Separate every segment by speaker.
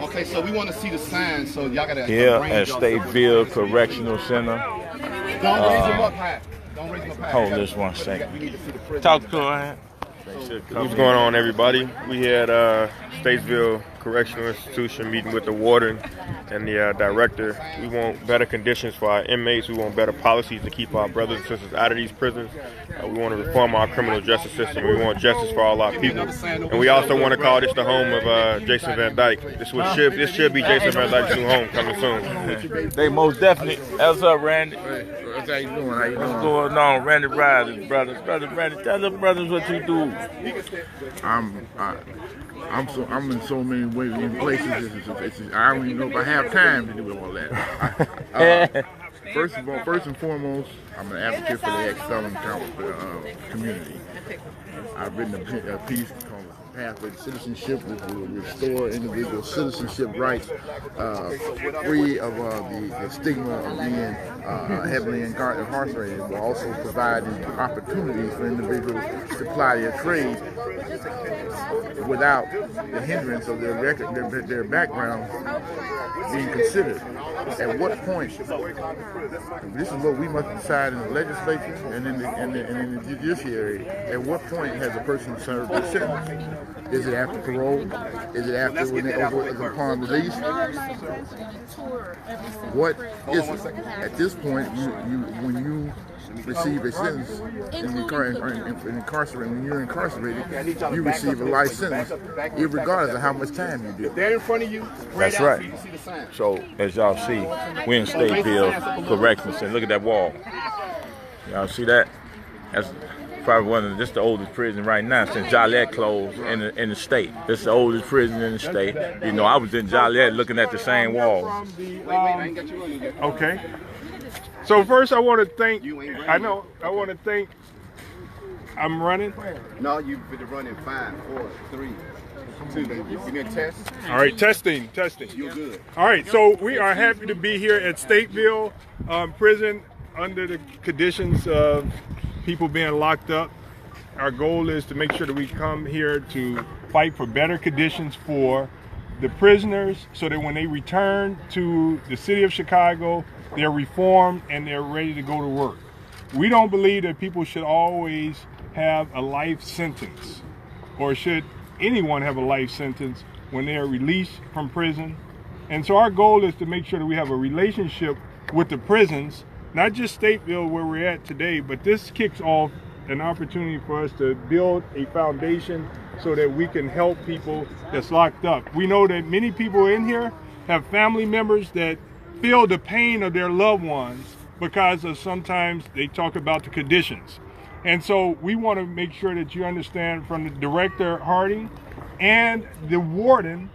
Speaker 1: Okay, so we want to see the sign, so y'all gotta.
Speaker 2: Here at Stateville Correctional Center.
Speaker 1: Don't raise them up high. Don't raise them up high.
Speaker 2: Hold this one second. Talk to her.
Speaker 3: What's going on, everybody? We had Stateville Correctional Institution meeting with the warden and the director. We want better conditions for our inmates. We want better policies to keep our brothers and sisters out of these prisons. We want to reform our criminal justice system. We want justice for all our people. And we also want to call this the home of Jason Van Dyke. This should be Jason Van Dyke's new home coming soon.
Speaker 2: They most definitely. What's up, Randy?
Speaker 4: How you doing?
Speaker 2: What's going on, Randy Riley, brothers? Brother Randy, tell the brothers what you do.
Speaker 4: I'm in so many ways in places. I don't even know if I have time to do all that. First and foremost, I'm an advocate for the ex-felon community. I've written a piece called Pathway to Citizenship, which will restore individual citizenship rights, free of the stigma of being heavily incarcerated. It will also provide opportunities for individuals to apply their trade without the hindrance of their background being considered. At what point, this is what we must decide in the legislature and in the judiciary, at what point has a person served their sentence? Is it after parole? Is it after when they're upon release? What is it? At this point, when you receive a sentence when you're incarcerated, you receive a life sentence, regardless of how much time you did.
Speaker 1: They're in front of you.
Speaker 2: That's right. So as y'all see, we're in Stateville Correctional Center. Look at that wall. Y'all see that? That's probably this is the oldest prison right now since Joliet closed in the state. This is the oldest prison in the state. You know, I was in Joliet looking at the same wall.
Speaker 5: Okay. So first, I want to thank. I'm running.
Speaker 1: No, you've been running 5, 4, 3, 2. You need a test.
Speaker 5: All right, testing.
Speaker 1: You're good.
Speaker 5: All right, so we are happy to be here at Stateville Prison under the conditions of people being locked up. Our goal is to make sure that we come here to fight for better conditions for the prisoners so that when they return to the city of Chicago, they're reformed and they're ready to go to work. We don't believe that people should always have a life sentence, or should anyone have a life sentence when they are released from prison. And so our goal is to make sure that we have a relationship with the prisons, not just Stateville where we're at today, but this kicks off an opportunity for us to build a foundation so that we can help people that's locked up. We know that many people in here have family members that feel the pain of their loved ones because of sometimes they talk about the conditions. And so we want to make sure that you understand from the director Harding and the warden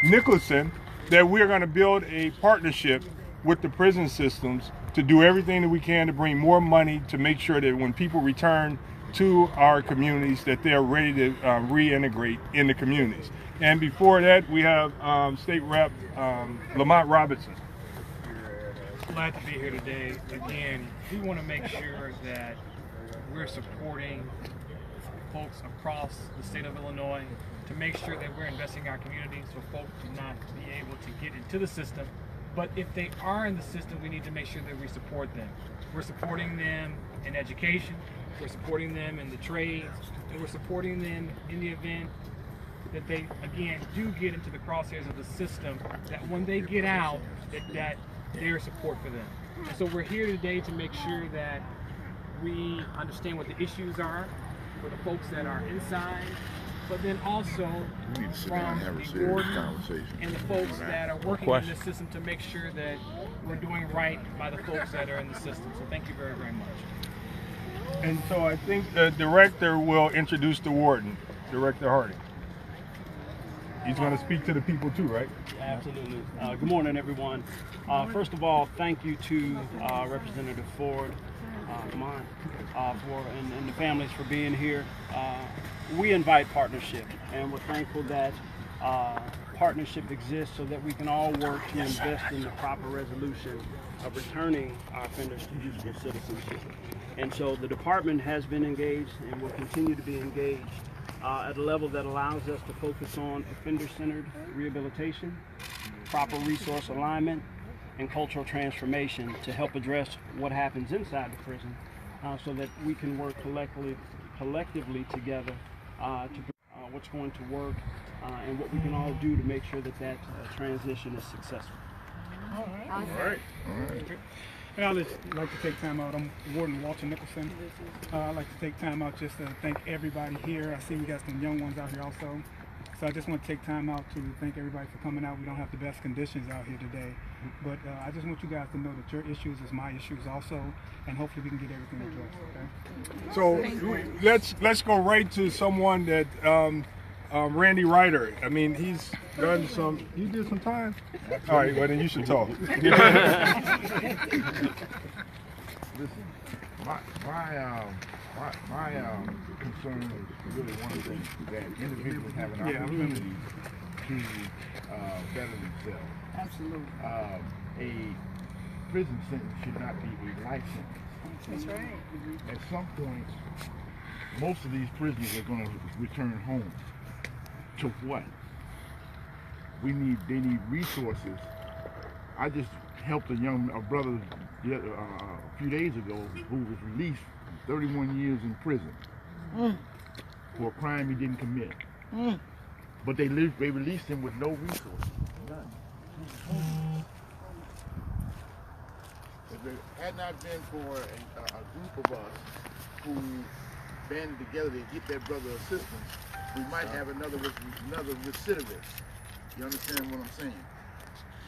Speaker 5: Nicholson that we're going to build a partnership with the prison systems to do everything that we can to bring more money to make sure that when people return to our communities that they're ready to reintegrate in the communities. And before that, we have State Rep Lamont Robinson.
Speaker 6: Glad to be here today. Again, we want to make sure that we're supporting folks across the state of Illinois to make sure that we're investing in our community so folks do not be able to get into the system. But if they are in the system, we need to make sure that we support them. We're supporting them in education, we're supporting them in the trades, and we're supporting them in the event that they, again, do get into the crosshairs of the system, that when they get out, that there's support for them. And so we're here today to make sure that we understand what the issues are for the folks that are inside, but then also from the warden and the folks that are working in this system to make sure that we're doing right by the folks that are in the system. So thank you very, very much.
Speaker 5: And so I think the director will introduce the warden, Director Harding. He's going to speak to the people too, right?
Speaker 7: Absolutely. Good morning, everyone. First of all, thank you to Representative Ford, and the families for being here. We invite partnership, and we're thankful that partnership exists so that we can all work to invest in the proper resolution of returning our offenders to useful citizenship. And so the department has been engaged and will continue to be engaged at a level that allows us to focus on offender-centered rehabilitation, proper resource alignment, and cultural transformation to help address what happens inside the prison so that we can work collectively together to what's going to work and what we can all do to make sure that that transition is successful.
Speaker 5: All right.
Speaker 8: And I'd just like to take time out. I'm Warden Walter Nicholson. I'd like to take time out just to thank everybody here. I see we got some young ones out here also. So I just want to take time out to thank everybody for coming out. We don't have the best conditions out here today. But I just want you guys to know that your issues is my issues also. And hopefully we can get everything addressed, okay?
Speaker 5: So let's go right to someone that Randy Ryder. I mean, he's done some. You did some time. All right, well then you should talk.
Speaker 4: Listen, my concern is really one of the things that individuals have an opportunity to better themselves.
Speaker 9: Absolutely.
Speaker 4: A prison sentence should not be a life sentence.
Speaker 9: That's right.
Speaker 4: At some point, most of these prisoners are going to return home. To what? They need resources. I just helped a brother a few days ago who was released from 31 years in prison for a crime he didn't commit. But they released him with no resources. None. If it had not been for a group of us who banded together to get that brother assistance, we might have another recidivist. You understand what I'm saying?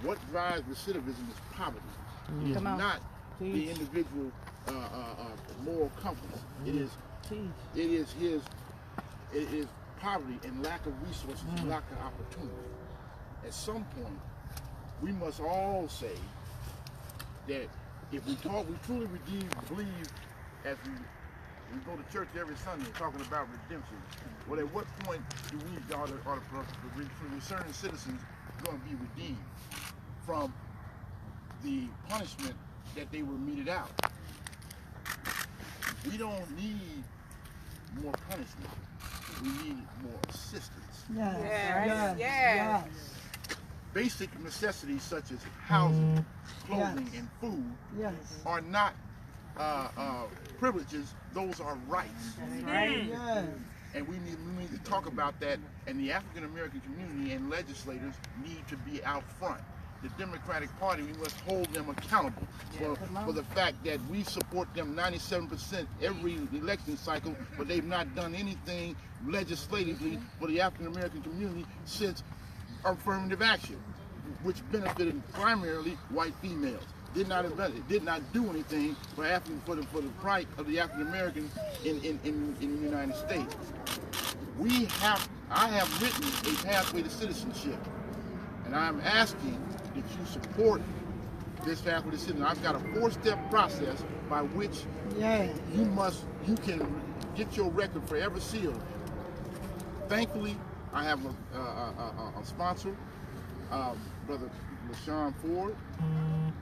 Speaker 4: What drives recidivism is poverty. It is not the individual moral compass. It is poverty and lack of resources, lack of opportunity. At some point, we must all say that if we truly believe, as we go to church every Sunday talking about redemption, well, at what point do we, are the concerned citizens going to be redeemed from the punishment that they were meted out? We don't need more punishment. We need more assistance.
Speaker 9: Yes.
Speaker 4: Basic necessities such as housing, clothing, and food are not privileges. Those are rights.
Speaker 9: Right. Yes.
Speaker 4: And we need to talk about that, and the African American community and legislators need to be out front. The Democratic Party, we must hold them accountable for the fact that we support them 97% every election cycle, but they've not done anything legislatively for the African American community since affirmative action, which benefited primarily white females. Did not do anything for the plight of the African Americans in the United States. I have written a pathway to citizenship, and I'm asking that you support this pathway to citizenship. I've got a 4-step process by which you can get your record forever sealed. Thankfully, I have a sponsor, Brother LaShawn Ford,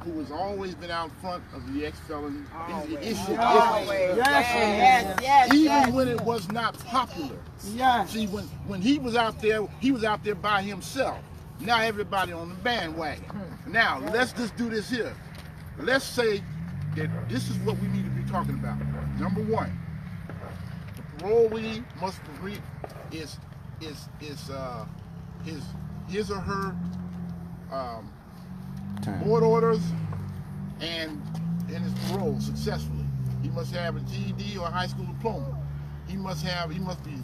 Speaker 4: who has always been out front of the ex-felon issue. Even when it was not popular. See, when he was out there by himself. Now everybody on the bandwagon. Now let's just do this here. Let's say that this is what we need to be talking about. Number one, the parolee must agree is his or her board orders and his parole successfully. He must have a GED or a high school diploma. He must be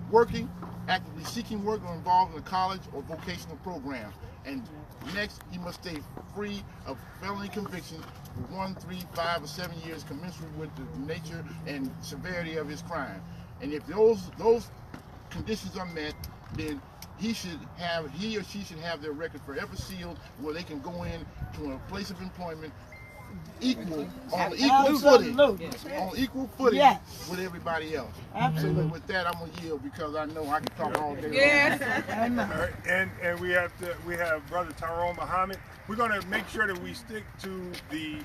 Speaker 4: working, actively seeking work, or involved in a college or vocational program. And next, he must stay free of felony convictions for 1, 3, 5, or 7 years, commensurate with the nature and severity of his crime. And if those conditions are met, then he or she should have their record forever sealed, where they can go in to a place of employment on equal footing with everybody else.
Speaker 9: Absolutely.
Speaker 4: So with that, I'm gonna yield because I know I can talk all day.
Speaker 9: Yes.
Speaker 5: And we have Brother Tyrone Muhammad. We're gonna make sure that we stick to the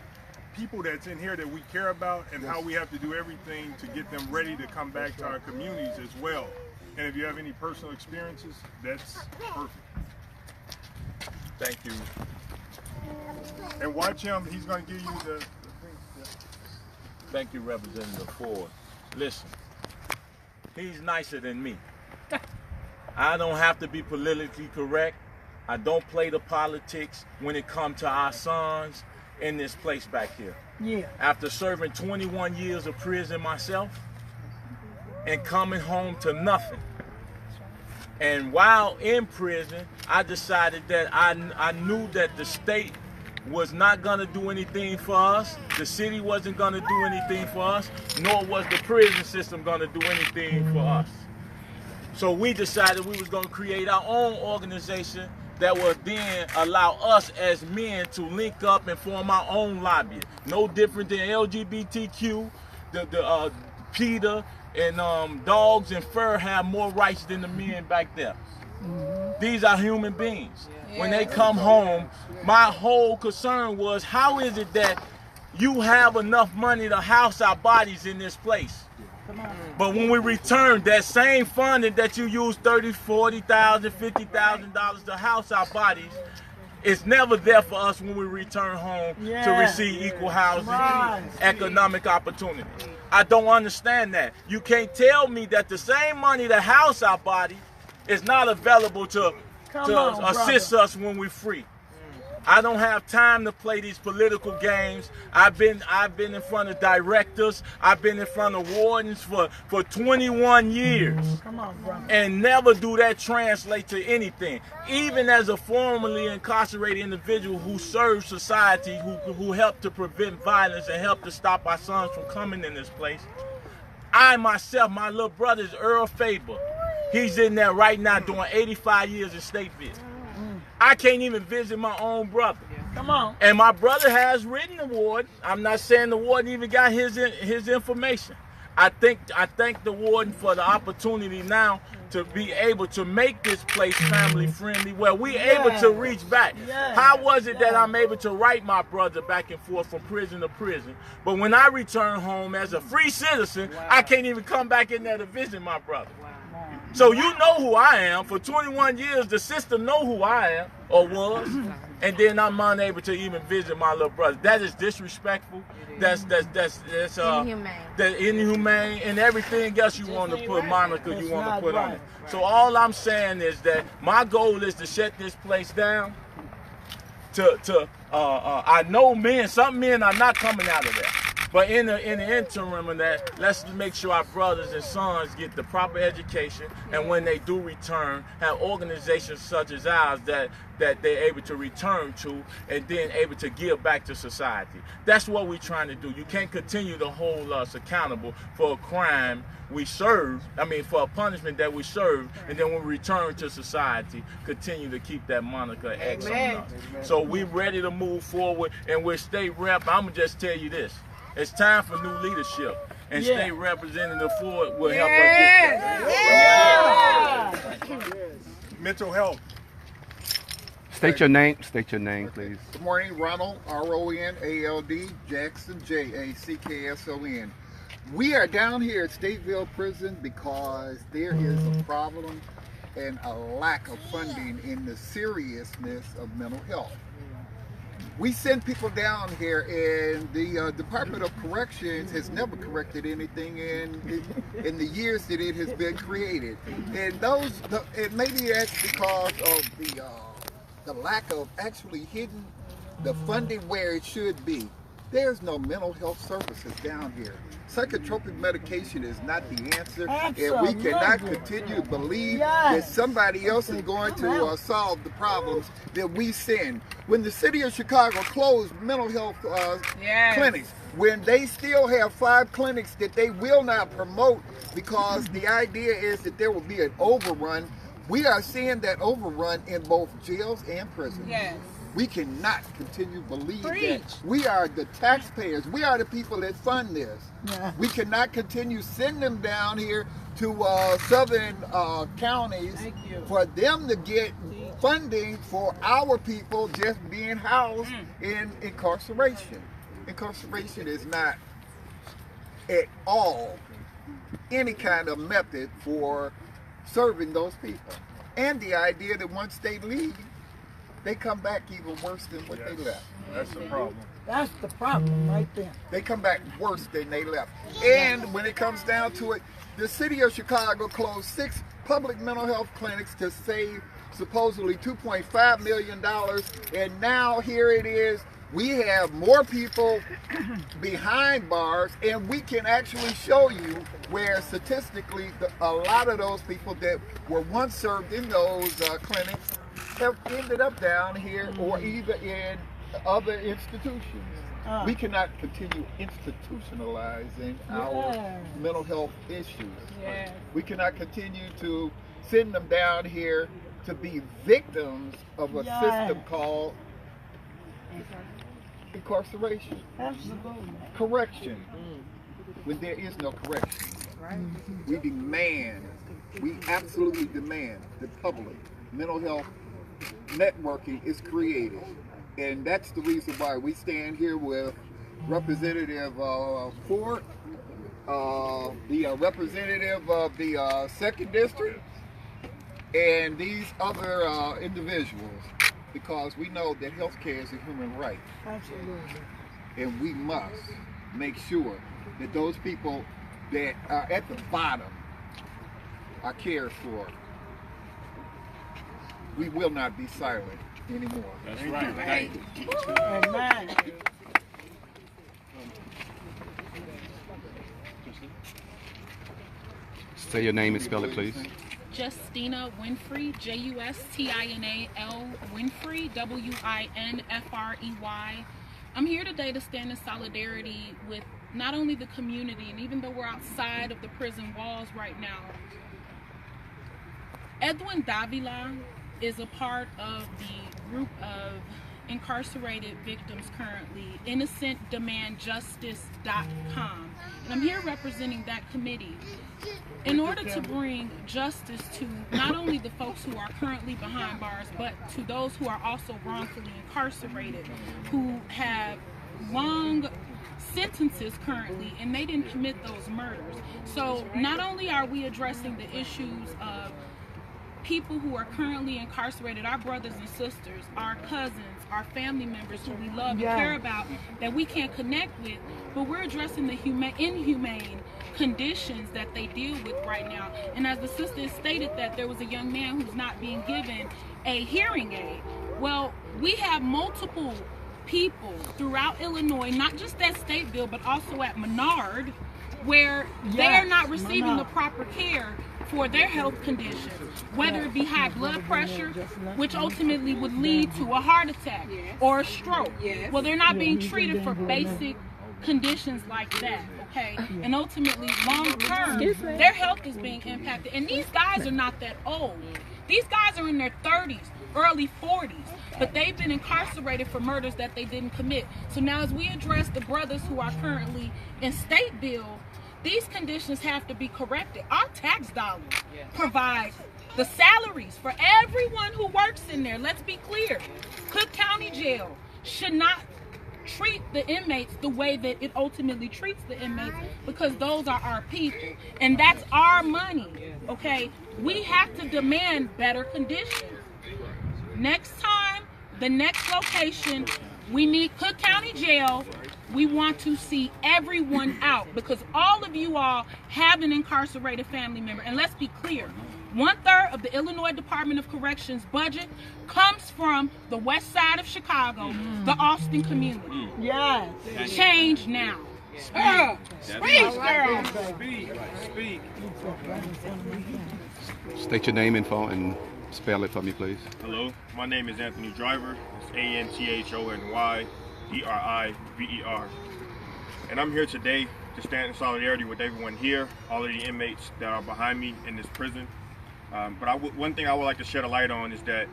Speaker 5: people that's in here that we care about and how we have to do everything to get them ready to come back to our communities as well. And if you have any personal experiences, that's perfect.
Speaker 2: Thank you.
Speaker 5: And watch him. He's going to give you the thing.
Speaker 2: Thank you, Representative Ford. Listen, he's nicer than me. I don't have to be politically correct. I don't play the politics when it comes to our sons in this place back here.
Speaker 9: Yeah.
Speaker 2: After serving 21 years of prison myself and coming home to nothing. And while in prison, I decided that I knew that the state was not going to do anything for us. The city wasn't going to do anything for us, nor was the prison system going to do anything for us. So we decided we was going to create our own organization that would then allow us as men to link up and form our own lobby. No different than LGBTQ, the PETA, and dogs and fur have more rights than the men back there. These are human beings. When they come home, my whole concern was, how is it that you have enough money to house our bodies in this place? But when we return, that same funding that you use $30,000, $40,000, $50,000 to house our bodies, it's never there for us when we return home to receive equal housing, economic opportunity. I don't understand that. You can't tell me that the same money to house our body is not available to assist us when we're free. I don't have time to play these political games. I've been in front of directors. I've been in front of wardens for 21 years.
Speaker 9: Come on, brother.
Speaker 2: And never do that translate to anything. Even as a formerly incarcerated individual who served society, who helped to prevent violence and helped to stop our sons from coming in this place, I myself, my little brother is Earl Faber. He's in there right now doing 85 years in Stateville. I can't even visit my own brother.
Speaker 9: Come on.
Speaker 2: And my brother has written the warden. I'm not saying the warden even got his information. I thank the warden for the opportunity now to be able to make this place family friendly, where we able to reach back. How was it that I'm able to write my brother back and forth from prison to prison, but when I return home as a free citizen, I can't even come back in there to visit my brother? So you know who I am. For 21 years, the system know who I am, or was, and then I'm unable to even visit my little brother. That is disrespectful. That's inhumane. That's inhumane, and everything else you want to put, Monica, you want to put on it. So all I'm saying is that my goal is to shut this place down. I know some men are not coming out of there. But in the interim of that, let's make sure our brothers and sons get the proper education, and when they do return, have organizations such as ours that they're able to return to, and then able to give back to society. That's what we're trying to do. You can't continue to hold us accountable for a crime we serve, for a punishment that we serve, and then when we return to society, continue to keep that moniker X on us. So we're ready to move forward, and with State Rep, I'm going to just tell you this. It's time for new leadership, and State Representative Ford will help us get that.
Speaker 5: Mental health.
Speaker 10: State your name, please.
Speaker 4: Good morning, Ronald, R-O-N-A-L-D, Jackson, J-A-C-K-S-O-N. We are down here at Stateville Prison because there is a problem and a lack of funding in the seriousness of mental health. We send people down here, and the Department of Corrections has never corrected anything in the years that it has been created. And maybe that's because of the lack of actually hitting the funding where it should be. There's no mental health services down here. Psychotropic medication is not the answer, and we cannot continue to believe that somebody else is going to solve the problems that we send. When the city of Chicago closed mental health clinics, when they still have 5 clinics that they will not promote because the idea is that there will be an overrun, we are seeing that overrun in both jails and prisons. We cannot continue to believe that we are the taxpayers. We are the people that fund this. We cannot continue sending them down here to southern counties for them to get funding for our people just being housed in incarceration. Incarceration is not at all any kind of method for
Speaker 11: serving those people. And the idea that once they leave, they come back even worse than what they left.
Speaker 5: That's the problem.
Speaker 9: That's the problem right there.
Speaker 11: They come back worse than they left. And when it comes down to it, the city of Chicago closed 6 public mental health clinics to save supposedly $2.5 million. And now here it is, we have more people behind bars, and we can actually show you where statistically a lot of those people that were once served in those clinics have ended up down here or either in other institutions. We cannot continue institutionalizing our mental health issues. We cannot continue to send them down here to be victims of a system called incarceration.
Speaker 9: Absolutely.
Speaker 11: Correction. When there is no correction. We demand, we absolutely demand that public mental health networking is created. And that's the reason why we stand here with Representative Ford, the representative of the 2nd District, and these other individuals, because we know that healthcare is a human right.
Speaker 9: Absolutely.
Speaker 11: And we must make sure that those people that are at the bottom are cared for. We will not be silent anymore.
Speaker 5: That's right. Thank you.
Speaker 9: Amen.
Speaker 10: Say your name and spell it, please.
Speaker 12: Justina Winfrey, Justinal Winfrey, Winfrey. I'm here today to stand in solidarity with not only the community, and even though we're outside of the prison walls right now, Edwin Davila is a part of the group of incarcerated victims currently, innocentdemandjustice.com. And I'm here representing that committee in order to bring justice to not only the folks who are currently behind bars, but to those who are also wrongfully incarcerated, who have long sentences currently and they didn't commit those murders. So not only are we addressing the issues of people who are currently incarcerated, our brothers and sisters, our cousins, our family members who we love and care about, that we can't connect with, but we're addressing the inhumane conditions that they deal with right now. And as the sister stated that there was a young man who's not being given a hearing aid. Well, we have multiple people throughout Illinois, not just at Stateville, but also at Menard, where they're not receiving the proper care for their health conditions, whether it be high blood pressure, which ultimately would lead to a heart attack or a stroke. Well, they're not being treated for basic conditions like that, okay? And ultimately, long term, their health is being impacted. And these guys are not that old. These guys are in their 30s, early 40s, but they've been incarcerated for murders that they didn't commit. So now as we address the brothers who are currently in Stateville, these conditions have to be corrected. Our tax dollars provide the salaries for everyone who works in there. Let's be clear. Cook County Jail should not treat the inmates the way that it ultimately treats the inmates, because those are our people. And that's our money, okay? We have to demand better conditions. Next time, the next location, we need Cook County Jail. We want to see everyone out, because all of you all have an incarcerated family member. And let's be clear, 1/3 of the Illinois Department of Corrections budget comes from the west side of Chicago, the Austin community.
Speaker 9: Yes.
Speaker 12: Change now.
Speaker 5: Speak.
Speaker 10: State your name and phone and spell it for me, please.
Speaker 3: Hello, my name is Anthony Driver. It's ANTHONYDRIVER. And I'm here today to stand in solidarity with everyone here, all of the inmates that are behind me in this prison. But one thing I would like to shed a light on is that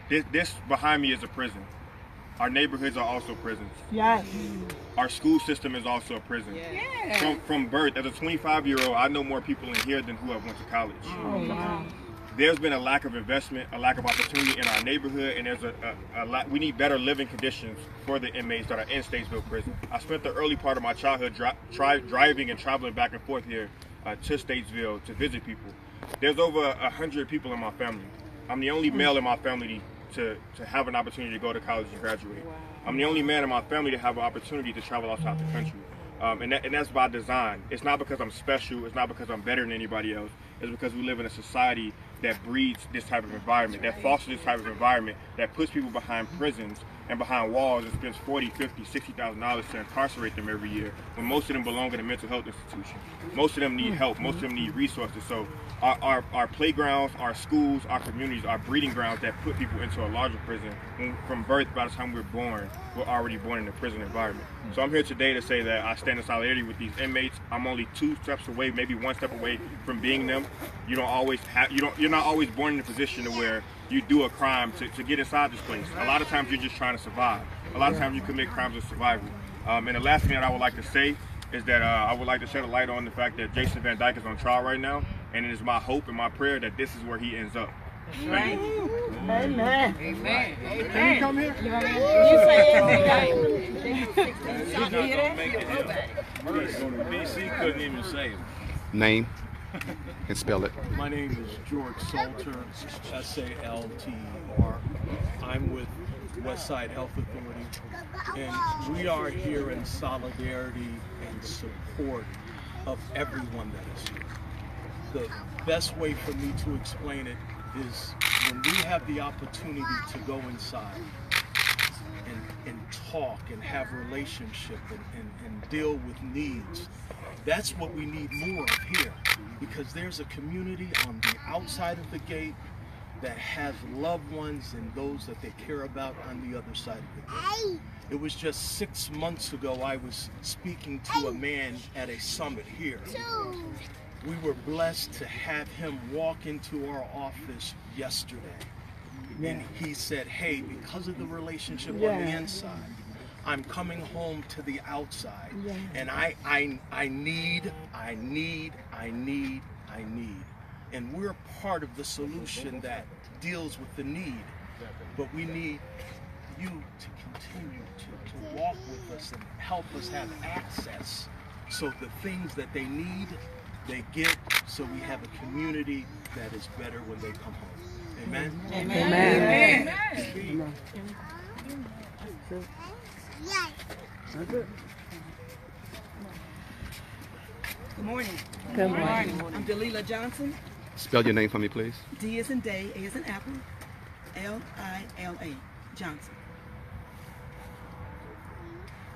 Speaker 3: this behind me is a prison. Our neighborhoods are also prisons.
Speaker 9: Yes.
Speaker 3: Our school system is also a prison. Yeah. From birth, as a 25-year-old, I know more people in here than who have went to college.
Speaker 9: Oh, wow.
Speaker 3: There's been a lack of investment, a lack of opportunity in our neighborhood, and there's a lot. We need better living conditions for the inmates that are in Stateville prison. I spent the early part of my childhood driving and traveling back and forth here to Stateville to visit people. There's over 100 people in my family. I'm the only male in my family to have an opportunity to go to college and graduate. I'm the only man in my family to have an opportunity to travel outside the country. And that's by design. It's not because I'm special. It's not because I'm better than anybody else. It's because we live in a society that breeds this type of environment, that fosters this type of environment, that puts people behind prisons and behind walls and spends $40, $50, $60,000 to incarcerate them every year, when most of them belong in a mental health institution. Most of them need help. Most of them need resources. So our playgrounds, our schools, our communities are breeding grounds that put people into a larger prison. When, from birth, by the time we're born, we're already born in a prison environment. So I'm here today to say that I stand in solidarity with these inmates. I'm only 2 steps away, maybe 1 step away from being them. You don't always have, you're not always born in a position to where you do a crime to get inside this place. A lot of times you're just trying to survive. A lot of times you commit crimes of survival. And the last thing that I would like to say is that I would like to shed a light on the fact that Jason Van Dyke is on trial right now, and it is my hope and my prayer that this is where he ends up. Thank you.
Speaker 9: Amen.
Speaker 6: Amen.
Speaker 5: Can you come here?
Speaker 9: You say
Speaker 13: BC couldn't even say it.
Speaker 10: Name and spell it.
Speaker 13: My name is George Salter, S-A-L-T-E-R. I'm with Westside Health Authority, and we are here in solidarity and support of everyone that is here. The best way for me to explain it is when we have the opportunity to go inside and talk and have relationship and deal with needs, that's what we need more of here, because there's a community on the outside of the gate that has loved ones and those that they care about on the other side of the gate. It was just 6 months ago I was speaking to a man at a summit here. We were blessed to have him walk into our office yesterday. And he said, hey, because of the relationship on the inside, I'm coming home to the outside. And I need. And we're part of the solution that deals with the need. But we need you to continue to walk with us and help us have access, so the things that they need, they get, so we have a community that is better when they come home. Amen?
Speaker 9: Amen. Amen.
Speaker 13: Amen.
Speaker 9: That's it.
Speaker 14: Good morning.
Speaker 9: Good morning.
Speaker 14: I'm Delila Johnson.
Speaker 10: Spell your name for me, please.
Speaker 14: D as in day, A as in apple, L-I-L-A, Johnson.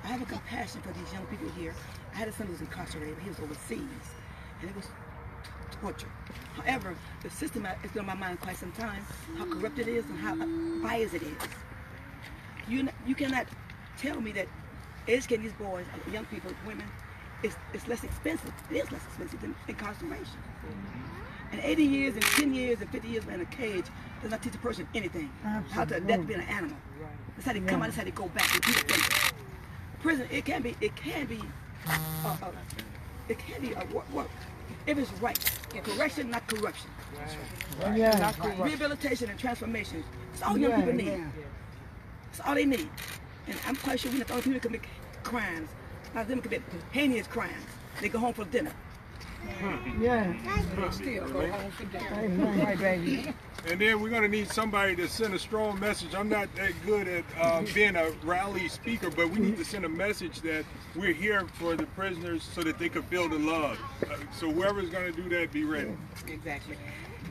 Speaker 14: I have a compassion for these young people here. I had a son who was incarcerated. He was overseas, and it was torture. However, the system has been on my mind quite some time, how corrupt it is and how biased it is. You cannot tell me that educating these boys, young people, women, is less expensive. It is less expensive than incarceration. And 80 years and 10 years and 50 years in a cage does not teach a person anything. How to adapt to being an animal. That's how they come out, that's how they go back and do the thing. Prison, it can be a work. If it's right. Correction, not corruption. Rehabilitation and transformation. That's all young people need. That's all they need. And I'm quite sure we're not the only people who commit crimes. A lot of them commit heinous crimes. They go home for dinner.
Speaker 9: They still go home for dinner. Right, baby.
Speaker 5: And then we're going to need somebody to send a strong message. I'm not that good at being a rally speaker, but we need to send a message that we're here for the prisoners so that they can feel the love. So whoever's going to do that, be ready.
Speaker 15: Exactly.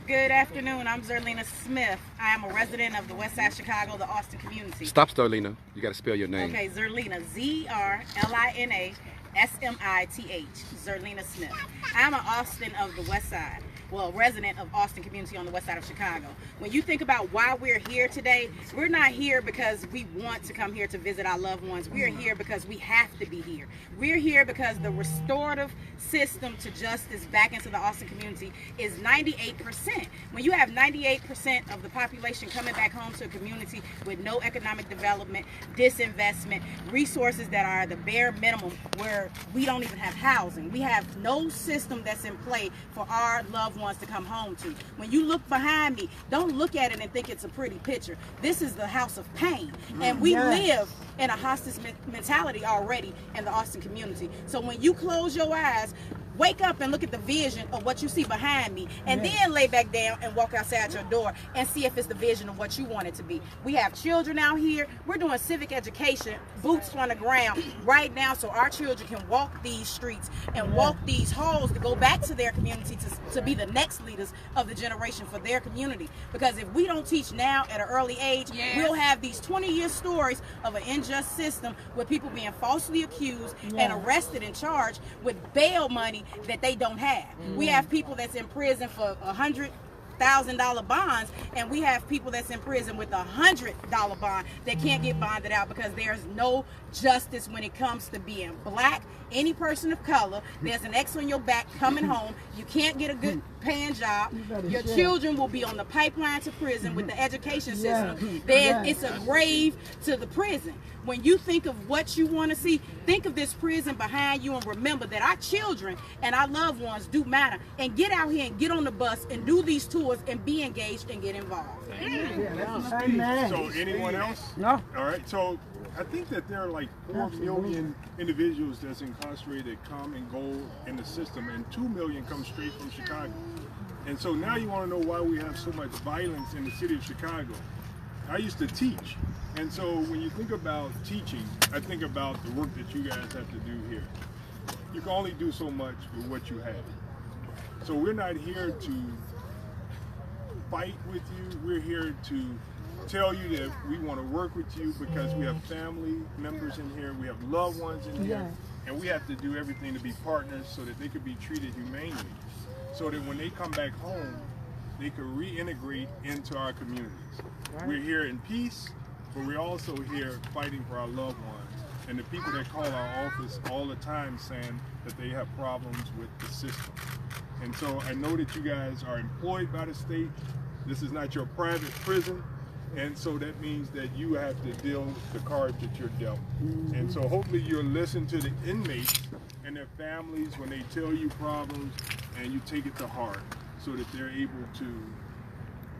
Speaker 15: Good afternoon. I'm Zerlina Smith. I am a resident of the West Side Chicago, the Austin community.
Speaker 10: Stop, Zerlina. You got to spell your name.
Speaker 15: Okay, Zerlina. Z-E-R-L-I-N-A. S-M-I-T-H, Zerlina Smith. I'm an Austin of the West Side. Well, resident of Austin community on the west side of Chicago. When you think about why we're here today, we're not here because we want to come here to visit our loved ones. We're here because we have to be here. We're here because the restorative system to justice back into the Austin community is 98%. When you have 98% of the population coming back home to a community with no economic development, disinvestment, resources that are the bare minimum, where we don't even have housing. We have no system that's in play for our loved ones to come home to. When you look behind me, don't look at it and think it's a pretty picture. This is the house of pain, and we live in a hostage mentality already in the Austin community. So when you close your eyes, Wake up and look at the vision of what you see behind me, and then lay back down and walk outside your door and see if it's the vision of what you want it to be. We have children out here. We're doing civic education, boots on the ground right now, so our children can walk these streets and walk these halls to go back to their community to be the next leaders of the generation for their community. Because if we don't teach now at an early age, we'll have these 20-year stories of an unjust system with people being falsely accused and arrested and charged with bail money that they don't have. We have people that's in prison for $100,000 bonds, and we have people that's in prison with $100 bond that can't get bonded out because there's no justice when it comes to being black, any person of color. There's an X on your back coming home. You can't get a good paying job. Your children will be on the pipeline to prison with the education system. It's a grave to the prison. When you think of what you want to see, think of this prison behind you and remember that our children and our loved ones do matter. And get out here and get on the bus and do these tours and be engaged and get involved.
Speaker 5: So anyone else? No. All right. So I think that there are like 4 million individuals that's incarcerated that come and go in the system, and 2 million come straight from Chicago. And so now you want to know why we have so much violence in the city of Chicago. I used to teach, and so when you think about teaching, I think about the work that you guys have to do here. You can only do so much with what you have. So we're not here to fight with you. We're here to tell you that we want to work with you because we have family members in here, we have loved ones in here, and we have to do everything to be partners so that they could be treated humanely, so that when they come back home, they could reintegrate into our communities. We're here in peace, but we're also here fighting for our loved ones and the people that call our office all the time saying that they have problems with the system. And so I know that you guys are employed by the state. This is not your private prison. And so that means that you have to deal with the cards that you're dealt. And so hopefully you'll listen to the inmates and their families when they tell you problems, and you take it to heart so that they're able to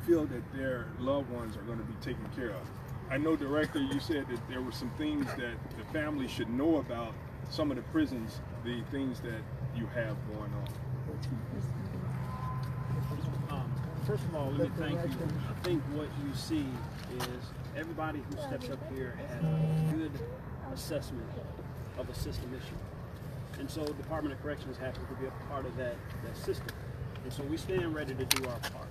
Speaker 5: feel that their loved ones are going to be taken care of. I know, Director, you said that there were some things that the family should know about some of the prisons, the things that you have going on.
Speaker 7: First of all, let me thank you. I think what you see is everybody who steps up here had a good assessment of a system issue. And so Department of Corrections happens to be a part of that system. And so we stand ready to do our part.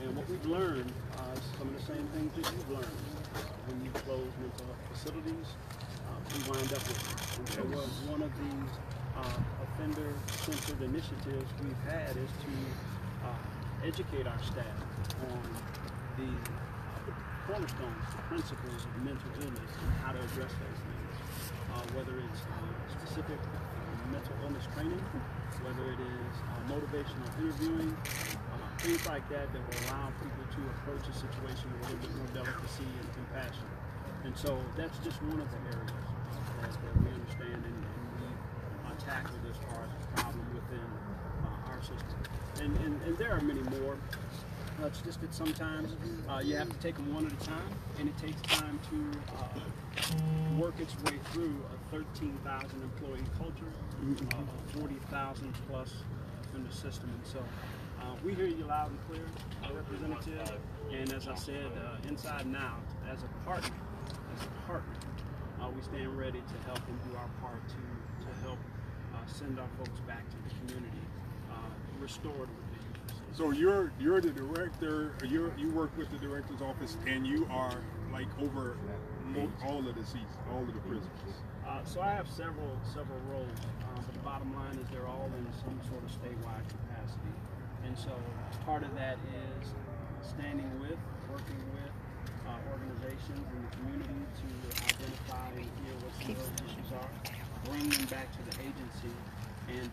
Speaker 7: And what we've learned is some of the same things that you've learned. When you close mental health facilities, we wind up with it. And so one of these offender-centered initiatives we've had is to educate our staff on the cornerstones, the principles of mental illness and how to address those things. Whether it's specific mental illness training, whether it is motivational interviewing, things like that that will allow people to approach a situation with a little bit more delicacy and compassion. And so that's just one of the areas that we understand and we tackled as far as the problem within our system. And there are many more. It's just that sometimes you have to take them one at a time, and it takes time to work its way through a 13,000 employee culture, 40,000 plus in the system. And so we hear you loud and clear, Representative. And as I said, inside and out, as a partner, we stand ready to help and do our part to help send our folks back to the community, restored with the youth.
Speaker 5: So you're the director. You work with the director's office, and you are like over all of the seats, all of the prisons.
Speaker 7: So I have several roles, but the bottom line is they're all in some sort of statewide capacity. And so part of that is standing with, working with organizations in the community to identify and hear what some of those issues are, bring them back to the agency, and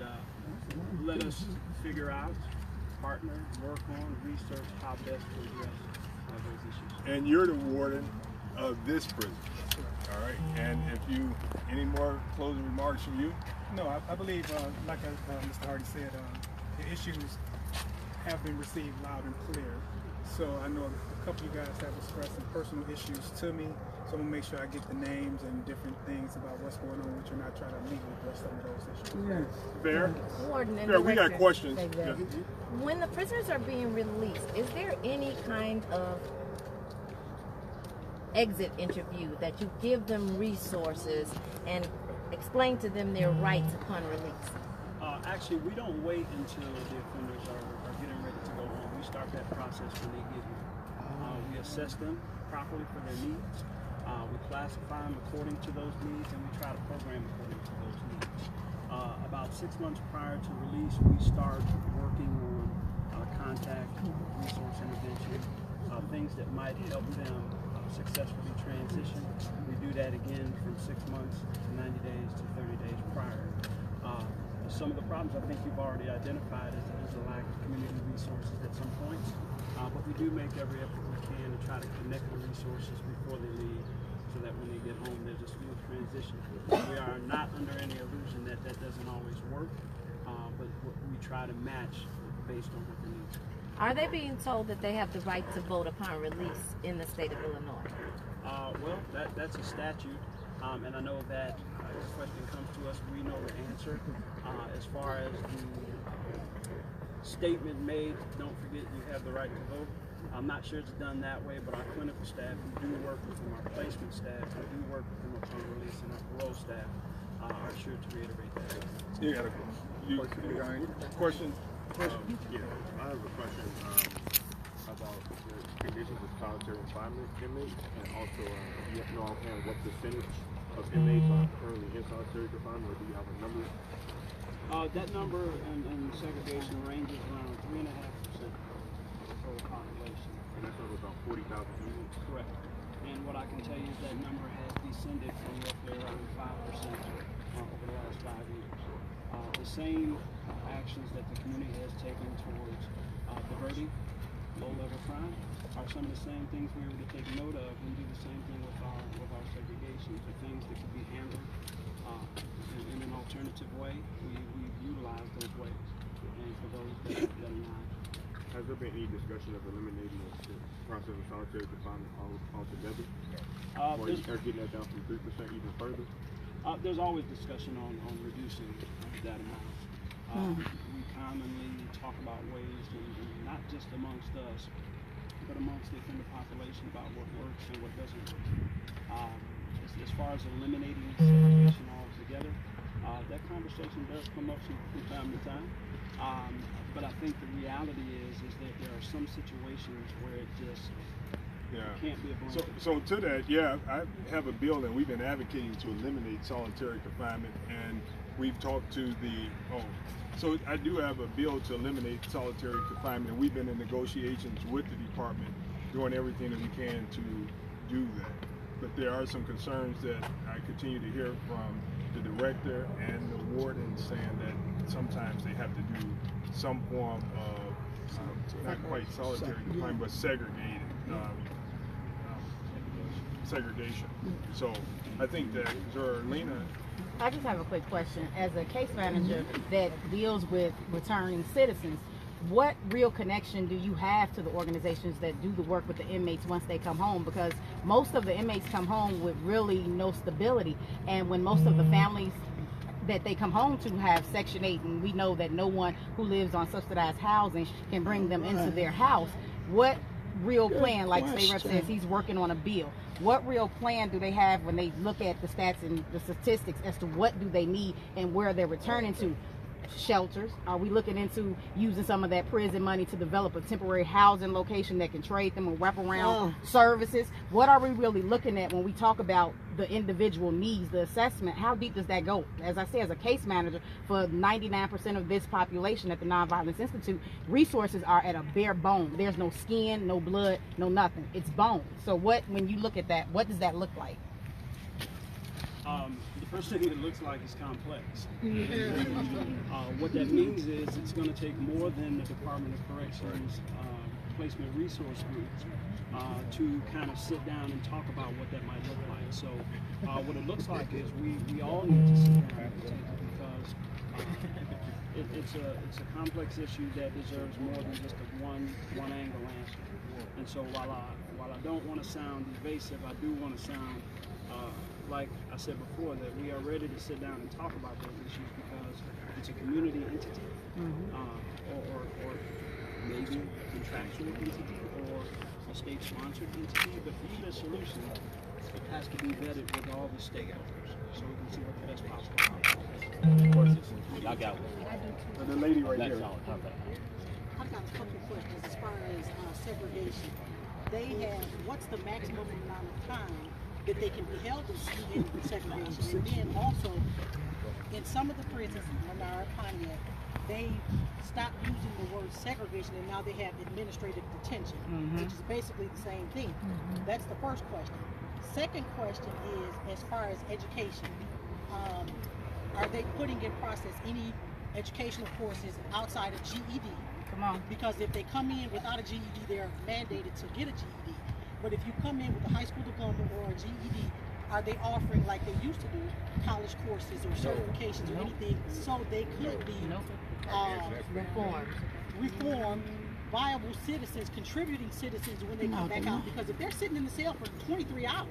Speaker 7: let us figure out, partner, work on, research how best to address those issues.
Speaker 5: And you're the warden of this prison, all right? And if you, any more closing remarks from you?
Speaker 8: No, I believe, like Mr. Hardy said, the issues have been received loud and clear. So I know a couple of you guys have expressed some personal issues to me, So I'm gonna make sure I get the names and different things about what's going on with you, and I try to legally address some of those issues.
Speaker 5: Fair?
Speaker 9: Warden and
Speaker 5: Fair, we got
Speaker 9: Director.
Speaker 5: questions.
Speaker 9: Thank you.
Speaker 5: Yeah.
Speaker 9: When the prisoners are being released, is there any kind of exit interview that you give them resources and explain to them their rights upon release?
Speaker 7: Actually, we don't wait until the offenders are getting ready to go home. We start that process when they get here. We assess them properly for their needs. We classify them according to those needs, and we try to program according to those needs. About 6 months prior to release, we start working on contact, resource intervention, things that might help them successfully transition. We do that again from 6 months to 90 days to 30 days prior. Some of the problems I think you've already identified is a lack of community resources at some points, but we do make every effort we can to try to connect the resources before they leave, so that when they get home there's a smooth transition. We are not under any illusion that that doesn't always work, but we try to match based on what they need.
Speaker 9: Are they being told that they have the right to vote upon release in the state of Illinois?
Speaker 7: Well, that's a statute, and I know that if a question comes to us, we know the answer. As far as the statement made, don't forget you have the right to vote. I'm not sure it's done that way, but our clinical staff, we do work with them, our placement staff, we do work with them upon release, and our parole staff are sure to reiterate that.
Speaker 5: You got a question?
Speaker 3: Yeah, I have a question about the conditions of solitary confinement inmates, and also you have to know offhand what percentage of inmates are currently in solitary confinement, or do you have a number?
Speaker 7: That number and segregation ranges around 3.5% of the total population.
Speaker 3: And that's over about 40,000 inmates?
Speaker 7: Correct. And what I can tell you is that number has descended from roughly around 5% over the last 5 years. The same actions that the community has taken towards diverting low-level crime are some of the same things we were to take note of and do the same thing with our segregation. The things that could be handled in an alternative way, we utilize those ways. And for those that are not.
Speaker 3: Has there been any discussion of eliminating the process of solitary confinement altogether? Or are getting that down from 3% even further?
Speaker 7: There's always discussion on reducing that amount. We commonly talk about ways, and not just amongst us, but amongst the offender population, about what works and what doesn't work. As far as eliminating segregation altogether, that conversation does come up from time to time. But I think the reality is that there are some situations where it just can't be a blanket.
Speaker 5: So to that, yeah, I have a bill and we've been advocating to eliminate solitary confinement, and we've talked to so I do have a bill to eliminate solitary confinement, and we've been in negotiations with the department, doing everything that we can to do that. But there are some concerns that I continue to hear from the director and the warden saying that sometimes they have to do some form of, not quite solitary confinement, but segregation. So I think that Zerlina.
Speaker 16: I just have a quick question. As a case manager that deals with returning citizens, what real connection do you have to the organizations that do the work with the inmates once they come home? Because most of the inmates come home with really no stability, and when most of the families that they come home to have Section 8, and we know that no one who lives on subsidized housing can bring them into their house, what real plan, like State Rep says he's working on a bill, what real plan do they have when they look at the stats and the statistics as to what do they need and where they're returning to? Shelters? Are we looking into using some of that prison money to develop a temporary housing location that can trade them and wrap around services? What are we really looking at when we talk about the individual needs, the assessment? How deep does that go? As I say, as a case manager for 99% of this population at the Nonviolence Institute, resources are at a bare bone. There's no skin, no blood, no nothing. It's bone. So when you look at that, what does that look like?
Speaker 7: The first thing it looks like is complex. What that means is it's going to take more than the Department of Corrections placement resource groups to kind of sit down and talk about what that might look like. So what it looks like is we all need to sit down at the table, because it's a complex issue that deserves more than just a one angle answer. And so while I don't want to sound evasive, I do want to sound like I said before, that we are ready to sit down and talk about those issues because it's a community entity, or maybe a contractual entity or a state-sponsored entity. But either solution has to be vetted with all the stakeholders so we can see what the best possible outcome is.
Speaker 2: Of course, I got one.
Speaker 5: The lady right
Speaker 2: That's
Speaker 5: here.
Speaker 2: all.
Speaker 17: I've got a couple of questions as far as segregation. They have, what's the maximum amount of time that they can be held in segregation? And then also, in some of the prisons, Menard, Pontiac, they stopped using the word segregation and now they have administrative detention, which is basically the same thing. That's the first question. Second question is, as far as education, are they putting in process any educational courses outside of GED?
Speaker 16: Come on.
Speaker 17: Because if they come in without a GED, they're mandated to get a GED. But if you come in with a high school diploma or a GED, are they offering, like they used to do, college courses or certifications or anything, so they could be reformed, viable citizens, contributing citizens when they come back out? Because if they're sitting in the cell for 23 hours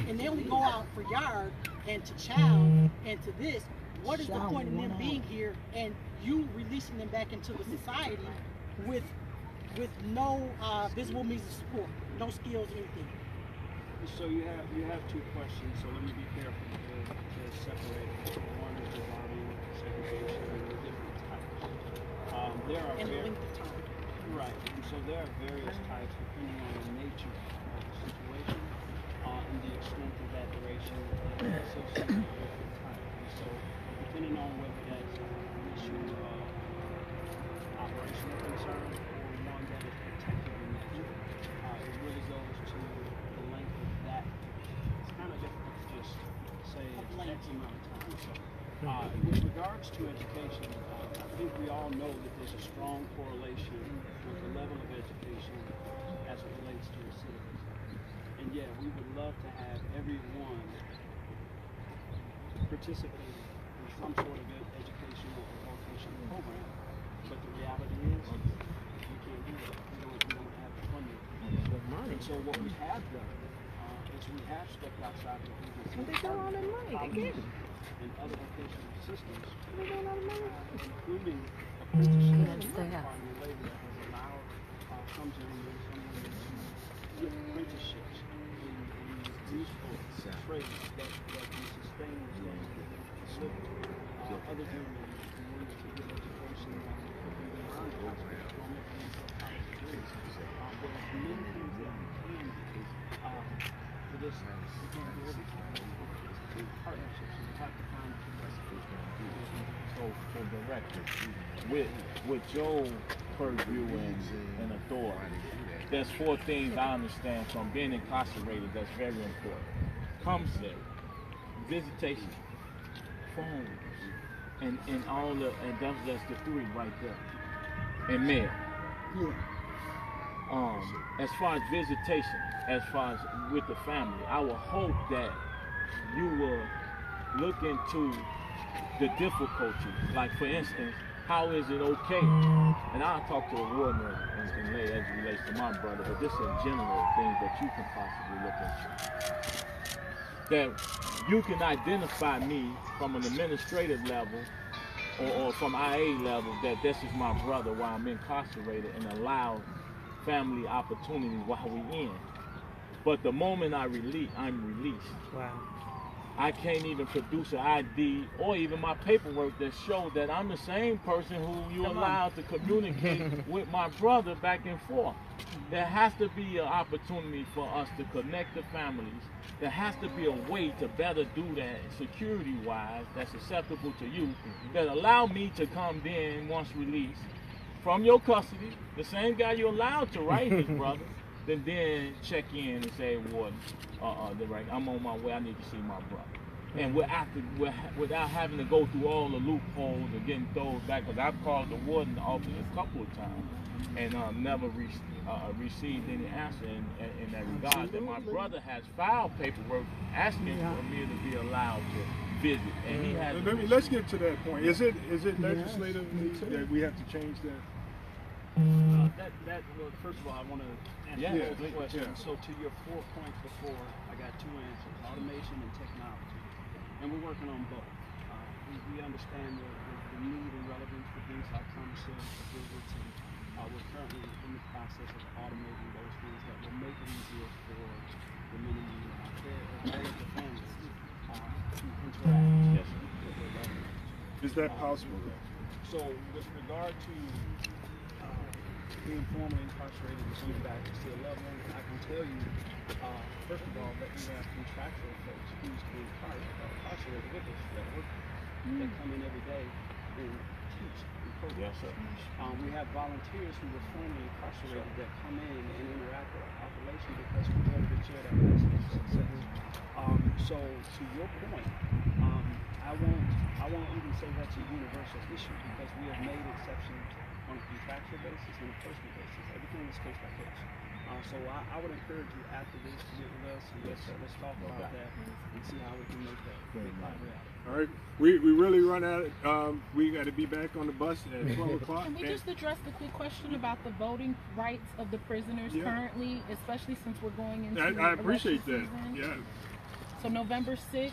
Speaker 17: and they only go out for yard and to child and to this, what is the point in them being here and you releasing them back into the society with no visible means of support, no skills, anything?
Speaker 7: So you have two questions, so let me be careful to separate it. One is regarding segregation and the different types. There are right, and so there are various types depending on the nature of the situation and the extent of that duration associated with the type. And so depending on whether that's an issue of operational concern or one that is protective in nature, it really goes to the length of that. It's kind of difficult to just say it's X amount of time. So, with regards to education, I think we all know that there's a strong correlation with the level of education as it relates to recidivism. And yeah, we would love to have everyone participating in some sort of educational or vocational program. But the reality is, we can't do that. We don't have the funding. And so what we have done is we have stepped outside of the business.
Speaker 16: They got all that money. They get it.
Speaker 7: And other vocational systems, including apprenticeships and labor, that has allowed some gentlemen, some women to get apprenticeships in useful trades that can sustain themselves and live. Other gentlemen want to get education that could be beyond high school. There's many things that we can do for this. We can't do everything. Partnerships, and we have to find
Speaker 2: So director, with your purview and authority, there's four things I understand from being incarcerated that's very important. Commissary, visitation, phones, and all the, and that's the three right there. And mail. As far as visitation, as far as with the family, I would hope that you will look into the difficulty. Like for instance, how is it okay? And I'll talk to the warden and lay as it relates to my brother, but this is in general things that you can possibly look into. That you can identify me from an administrative level or from IA level that this is my brother while I'm incarcerated and allow family opportunities while we in. But the moment I'm released. Wow. I can't even produce an ID or even my paperwork that shows that I'm the same person who you allowed to communicate with my brother back and forth. There has to be an opportunity for us to connect the families. There has to be a way to better do that security-wise that's acceptable to you, that allow me to come in once released from your custody, the same guy you're allowed to write his brother, then check in and say, warden, I'm on my way, I need to see my brother. And without having to go through all the loopholes and getting thrown back, because I've called the warden office a couple of times and never received any answer in that regard. That my brother has filed paperwork asking for me to be allowed to visit, and he had.
Speaker 5: Let's get to that point. Is it legislative that we have to change that?
Speaker 7: Well, first of all, I want to answer the question. Yeah. So to your 4 points before, I got 2 answers: automation and technology, and we're working on both. We understand the need and relevance for things like commissary visits, and we're currently in the process of automating those things that will make it easier for the men and women out there, as well as the families, to interact with their loved ones.
Speaker 5: Is that possible?
Speaker 7: So with regard to being formally incarcerated and going back to see a loved one, I can tell you, first of all, that we have contractual folks who used to be incarcerated with us that work, that come in every day and teach and program. Yes, sir. We have volunteers who were formerly incarcerated that come in and interact with our population because we know that share that message of success. So to your point, I won't even say that's a universal issue because we have made exceptions on a contractual basis and a personal basis. Everything is case by case. So I would encourage you after this to get with us and let's talk about that and see how we can make that reality.
Speaker 5: All right, we really run out. We got to be back on the bus at 12 o'clock.
Speaker 12: Can we just address the quick question about the voting rights of the prisoners currently, especially since we're going into
Speaker 5: I appreciate that.
Speaker 12: Season?
Speaker 5: Yeah.
Speaker 12: So November 6th.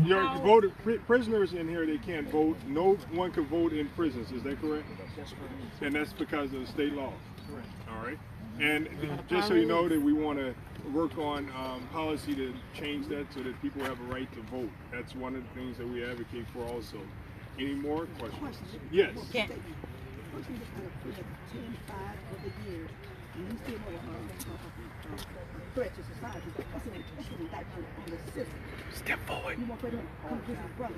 Speaker 5: Your prisoners in here, they can't vote. No one can vote in prisons. Is that correct?
Speaker 7: That's correct.
Speaker 5: And that's because of the state law.
Speaker 7: Correct.
Speaker 5: All right. And just so you know that we want to work on policy to change that so that people have a right to vote. That's one of the things that we advocate for also. Any more questions? Yes.
Speaker 14: Okay. First, we just kind of put 10, 5 over the years, and we still know threat to society. That's an indictment on the system.
Speaker 10: Step forward.
Speaker 14: You want to come visit his brother.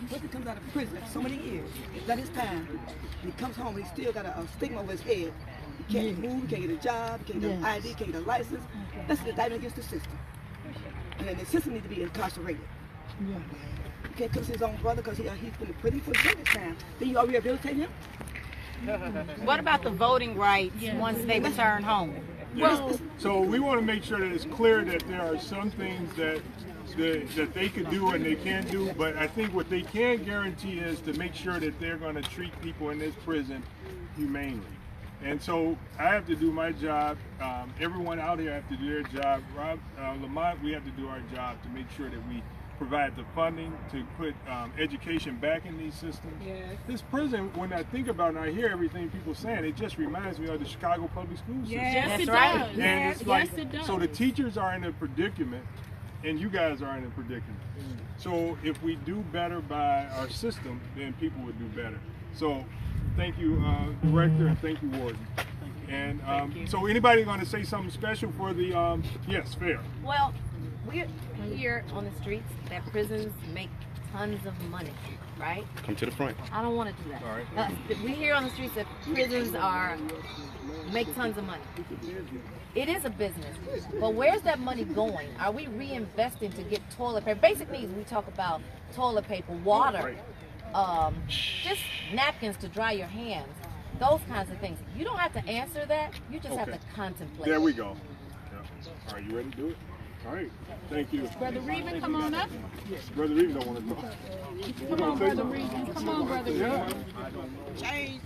Speaker 14: Once he comes out of prison after so many years, he's done his time, he comes home, he still got a stigma over his head. He can't move, he can't get a job, he can't get an ID, he can't get a license. That's an indictment against the system. And then the system needs to be incarcerated. You can't come to his own brother because he's been in prison for his time. Then you all rehabilitate him?
Speaker 16: What about the voting rights once they return home?
Speaker 5: Well, so we want to make sure that it's clear that there are some things that they could do and they can't do, but I think what they can guarantee is to make sure that they're going to treat people in this prison humanely. And so I have to do my job. Everyone out here have to do their job. Rob, Lamont, we have to do our job to make sure that we provide the funding to put education back in these systems.
Speaker 12: Yes.
Speaker 5: This prison, when I think about it and I hear everything people saying, it just reminds me of the Chicago public school system.
Speaker 12: Yes, it
Speaker 16: right.
Speaker 12: does.
Speaker 5: And it's like,
Speaker 12: yes, it does.
Speaker 5: so the teachers are in a predicament and you guys are in a predicament. So if we do better by our system, then people would do better. So thank you, Director, and thank you, Warden. And so anybody going to say something special for the, yes, fair.
Speaker 9: Well, we're here on the streets that prisons make tons of money, right?
Speaker 10: Come to the front.
Speaker 9: I don't want to do that.
Speaker 5: All right.
Speaker 9: We hear on the streets that prisons make tons of money. It is a business, but where's that money going? Are we reinvesting to get toilet paper? Basic needs, we talk about toilet paper, water, just napkins to dry your hands, those kinds of things. You don't have to answer that. You just have to contemplate.
Speaker 5: There we go. Yeah. Are you ready to do it? All right. Thank you.
Speaker 12: Brother Reeven, come on up.
Speaker 5: Brother Reeven don't want to talk.
Speaker 12: Come on, Brother Reeven. Come on, Brother Reeven.
Speaker 17: Change.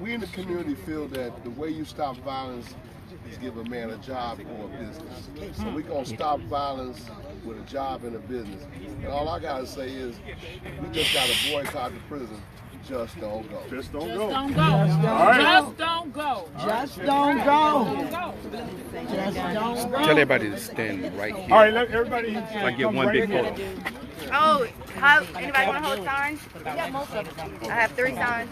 Speaker 1: We in the community feel that the way you stop violence is give a man a job or a business. So we're going to stop violence with a job and a business. And all I got to say is we just got to boycott the prison. Just don't go.
Speaker 5: Just don't
Speaker 12: Just
Speaker 5: go.
Speaker 12: don't go.
Speaker 5: All right.
Speaker 12: Just don't go.
Speaker 17: Just don't go.
Speaker 12: Just don't go.
Speaker 10: Tell everybody to stand right here.
Speaker 5: All right, let everybody
Speaker 10: I get one big photo.
Speaker 18: Oh, anybody want to hold signs? I have 3 signs.